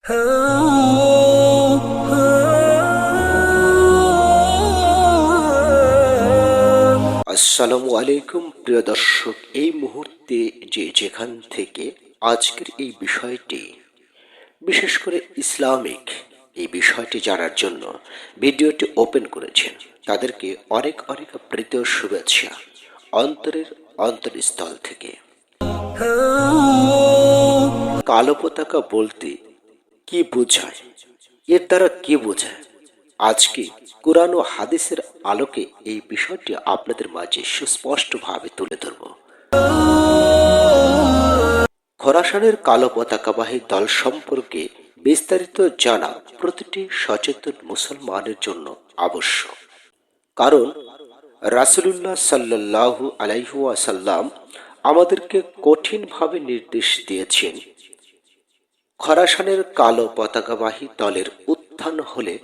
আসসালামু আলাইকুম প্রিয় দর্শক, এই মুহূর্তে যে যেখান থেকে আজকের এই বিষয়টি, বিশেষ করে ইসলামিক এই বিষয়টি জানার জন্য ভিডিওটি ওপেন করেছেন, তাদেরকে অনেক অনেক প্রীতি ও শুভেচ্ছা অন্তরের অন্তরস্থল থেকে। কালো পতাকা বলতে কি বোঝায়, এর দ্বারা কি বোঝায়, আজকে কুরআন ও হাদিসের আলোকে এই বিষয়টি আপনাদের মাঝে সুস্পষ্টভাবে তুলে ধরব। খোরাসানের কালো পতাকাবাহী দল সম্পর্কে বিস্তারিত জানা প্রতিটি সচেতন মুসলমানের জন্য আবশ্যক। কারণ রাসূলুল্লাহ সাল্লাল্লাহু আলাইহি ওয়াসাল্লাম আমাদেরকে কঠিনভাবে নির্দেশ দিয়েছেন, খোরাসানের কালো পতাকাবাহী দলের উত্থান হলে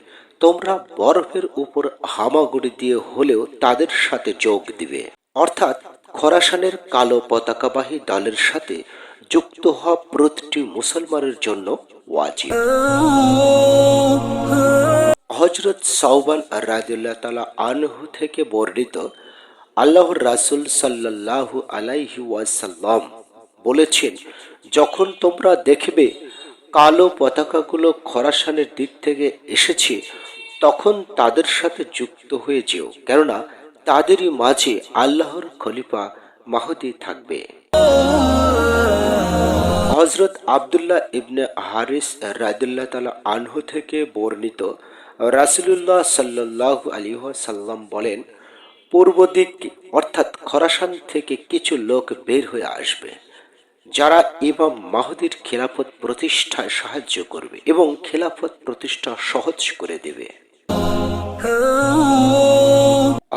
তোমরা বরফের উপর হামাগুড়ি দিয়ে হলেও তাদের সাথে যোগ দিবে। অর্থাৎ খোরাসানের কালো পতাকাবাহী দলের সাথে যুক্ত হওয়া প্রতিটি মুসলমানের জন্য ওয়াজিব। হযরত সাওবান রাদিয়াল্লাহু তাআলা আনহু থেকে বর্ণিত, আল্লাহর রাসূল সাল্লাল্লাহু আলাইহি ওয়াসাল্লাম বলেছেন, যখন তোমরা দেখবে কালো পতাকাগুলো খোরাসানের দিক থেকে এসেছে, তখন তাদের সাথে যুক্ত হয়ে যেও, কেননা তাদেরই মাঝে আল্লাহর খলিফা মাহদী থাকবে। হযরত আব্দুল্লাহ ইবনে হারিস রাদিয়াল্লাহু তাআলা আনহু থেকে বর্ণিত, রাসূলুল্লাহ সাল্লাল্লাহু আলাইহি ওয়াসাল্লাম বলেন, পূর্ব দিক অর্থাৎ খোরাসান থেকে কিছু লোক বের হয়ে আসবে, যারা ইমাম মাহদীর খেলাফত প্রতিষ্ঠায় সাহায্য করবে এবং খেলাফত প্রতিষ্ঠা সহজ করে দেবে।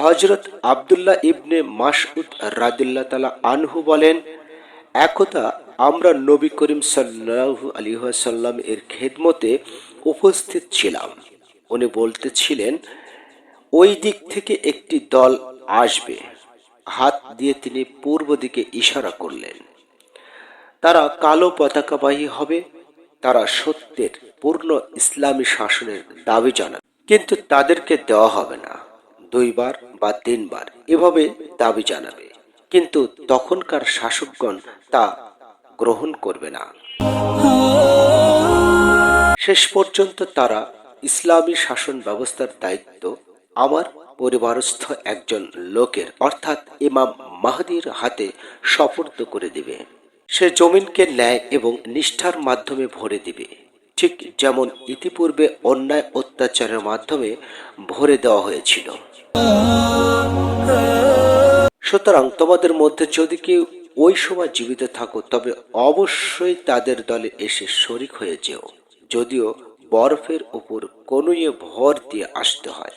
হযরত আব্দুল্লাহ ইবনে মাসউদ রাদিয়াল্লাহু তাআলা আনহু বলেন, একদা আমরা নবী করিম সাল্লাল্লাহু আলাইহি ওয়াসাল্লাম এর খেদমতে উপস্থিত ছিলাম। উনি বলতেছিলেন, ওই দিক থেকে একটি দল আসবে। হাত দিয়ে তিনি পূর্ব দিকে ইশারা করলেন। তারা কালো পতাকাবাহী হবে। তারা সত্যের পূর্ণ ইসলামী শাসনের দাবি জানাবে, কিন্তু তাদেরকে দেওয়া হবে না। 2 বার বা 3 বার এভাবে দাবি জানাবে, কিন্তু তখনকার শাসকগণ তা গ্রহণ করবে না। শেষ পর্যন্ত তারা ইসলামী শাসন ব্যবস্থার দায়িত্ব আমার পরিবারস্থ একজন লোকের অর্থাৎ ইমাম মাহদীর হাতে সোপর্দ করে দিবে। সে জমিনকে ন্যায় এবং নিষ্ঠার মাধ্যমে ভরে দিবে, ঠিক যেমন ইতিপূর্বে অন্যায় অত্যাচারের মাধ্যমে ভরে দেওয়া হয়েছিল। সুতরাং তোমাদের মধ্যে যদি কেউ ওই সময় জীবিত থাকো, তবে অবশ্যই তাদের দলে এসে শরিক হয়ে যেও, যদিও বরফের উপর কনুইয়ে ভর দিয়ে আসতে হয়।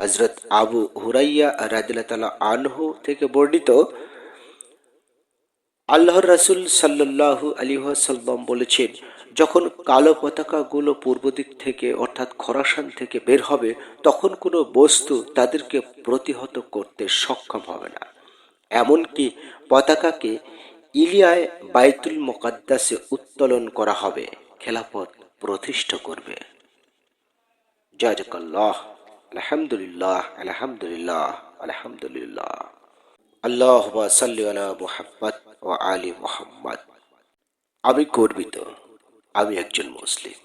হযরত আবু হুরাইরা রাদিয়াল্লাহু তাআলা আনহু থেকে বর্ণিত, আল্লাহর রাসূল সাল্লাল্লাহু আলাইহি ওয়াসাল্লাম বলেছেন, যখন কালো পতাকাগুলো পূর্ব দিক থেকে অর্থাৎ খোরাসান থেকে বের হবে, তখন কোনো বস্তু তাদেরকে প্রতিহত করতে সক্ষম হবে না। এমনকি পতাকাকে ইলিয়ায় বাইতুল মুকাদ্দাসে উত্তোলন করা হবে, খেলাফত প্রতিষ্ঠা করবে। জাযাকাল্লাহ। আলহামদুলিল্লাহ, আলহামদুলিল্লাহ, আলহামদুলিল্লাহ। আল্লাহুম্মা সাল্লি আলা মুহাম্মাদ ওয়া আলি মুহাম্মাদ। আমি গর্বিত, আমি একজন মুসলিম।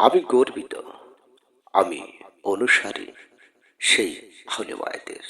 আমি গর্বিত, আমি অনুসারী সেই আহলে বায়তের।